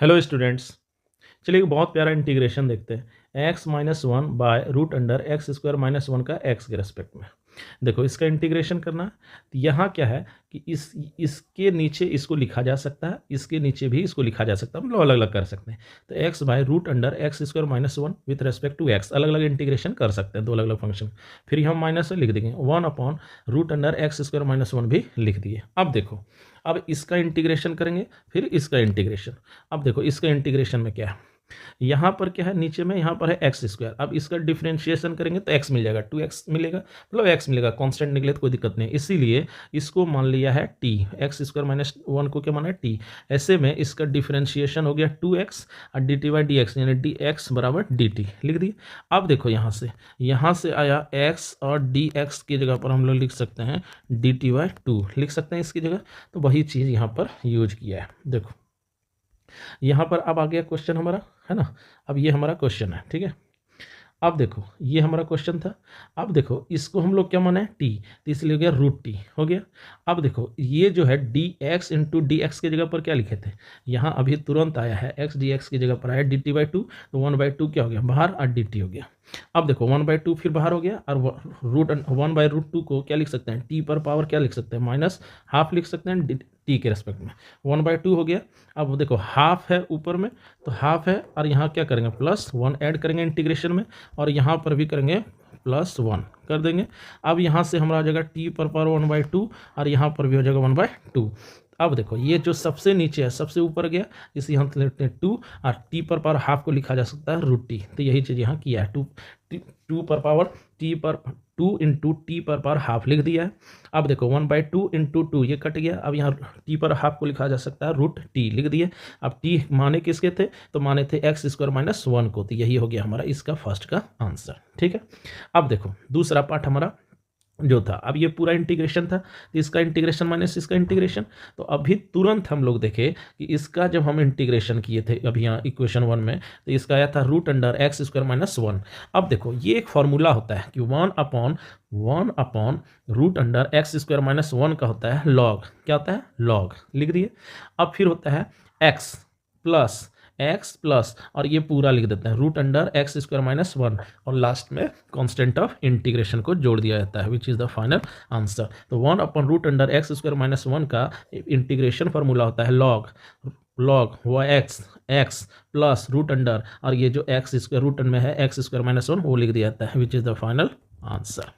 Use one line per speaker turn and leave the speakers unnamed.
Hello students, चलिए एक बहुत प्यारा इंटीग्रेशन देखते हैं। x minus one by root under x square minus one का x के रेस्पेक्ट में। देखो इसका इंटीग्रेशन करना है तो यहाँ क्या है कि इसके नीचे इसको लिखा जा सकता है, इसके नीचे भी इसको लिखा जा सकता है, मतलब अलग अलग कर सकते हैं। तो x by root under x square minus one with respect to x अलग अलग इंटीग्रेशन कर सकते हैं, दो अलग अलग फंक्शन। फिर हम माइनस से लिख देंगे one upon root under x square minus one भी लिख दिए। अब देखो, अब इसका इंटीग्रेशन करेंगे, फिर इसका इंटीग्रेशन। अब देखो इसका इंटीग्रेशन में क्या है, यहाँ पर क्या है, नीचे में यहाँ पर है एक्स स्क्वायर। अब इसका डिफ्रेंशिएशन करेंगे तो एक्स मिल जाएगा, 2x मिलेगा, मतलब एक्स मिलेगा, कांस्टेंट निकले तो कोई दिक्कत नहीं। इसीलिए इसको मान लिया है T, x square minus one को क्या माना है टी। ऐसे में इसका डिफ्रेंशिएशन हो गया 2x और D T by D x, यानी डी एक्स बराबर डी टी लिख दिए। अब देखो यहाँ से आया x और डी एक्स की जगह पर हम लोग लिख सकते हैं डी टी बाई टू लिख सकते हैं इसकी जगह। तो वही चीज़ यहाँ पर यूज किया है। देखो यहाँ पर अब आ गया क्वेश्चन हमारा, है ना। अब ये हमारा क्वेश्चन है, ठीक है। अब देखो ये हमारा क्वेश्चन था। अब देखो इसको हम लोग क्या माना है टी, तो इसलिए हो गया रूट टी हो गया। अब देखो ये जो है D x into D x की जगह पर क्या लिखे थे, यहाँ अभी तुरंत आया है एक्स डी एक्स की जगह पर आया डी टी बाई टू, तो वन बाई टू क्या हो गया बाहर और डी टी हो गया। अब देखो वन बाई टू फिर बाहर हो गया, और root one by root two को क्या लिख सकते हैं, टी पर पावर क्या लिख सकते हैं माइनस हाफ लिख सकते हैं टी के रेस्पेक्ट में, वन बाई टू हो गया। अब देखो हाफ है ऊपर में तो हाफ है, और यहाँ क्या करेंगे प्लस वन ऐड करेंगे इंटीग्रेशन में, और यहाँ पर भी करेंगे प्लस वन कर देंगे। अब यहाँ से हमारा आ जाएगा टी पर पावर वन बाई टू, और यहाँ पर भी हो जाएगा वन बाई टू। अब देखो ये जो सबसे नीचे है सबसे ऊपर गया, इसी हम लेते हैं टू, और टी पर पावर हाफ को लिखा जा सकता है रूट टी। तो यही चीज़ यहाँ किया है, टू पर पावर टी पर टू इंटू टी पर पावर हाफ लिख दिया है। अब देखो one by two into two ये कट गया, अब यहाँ टी पर हाफ को लिखा जा सकता है रूट टी लिख दिए। अब टी माने किसके थे, तो माने थे एक्स स्क्वायर माइनस वन को। तो यही हो गया हमारा इसका फर्स्ट का आंसर, ठीक है। अब देखो दूसरा पार्ट हमारा जो था, अब ये पूरा इंटीग्रेशन था, तो इसका इंटीग्रेशन माइनस इसका इंटीग्रेशन। तो अभी तुरंत हम लोग देखे कि इसका जब हम इंटीग्रेशन किए थे अभी यहाँ इक्वेशन वन में, तो इसका आया था root under x square minus one. अब देखो ये एक फॉर्मूला होता है कि one upon root under x square minus one का होता है लॉग, क्या होता है लॉग लिख दिए। अब फिर होता है एक्स प्लस और ये पूरा लिख देते हैं root under x square minus one, और लास्ट में कांस्टेंट ऑफ इंटीग्रेशन को जोड़ दिया जाता है, which is the final answer. तो one upon root under x square minus one का इंटीग्रेशन फार्मूला होता है लॉग हुआ एक्स प्लस रूट अंडर, और ये जो एक्स स्क्वायर रूट में है एक्स स्क्वायर माइनस वन वो लिख दिया जाता है, which is the final answer.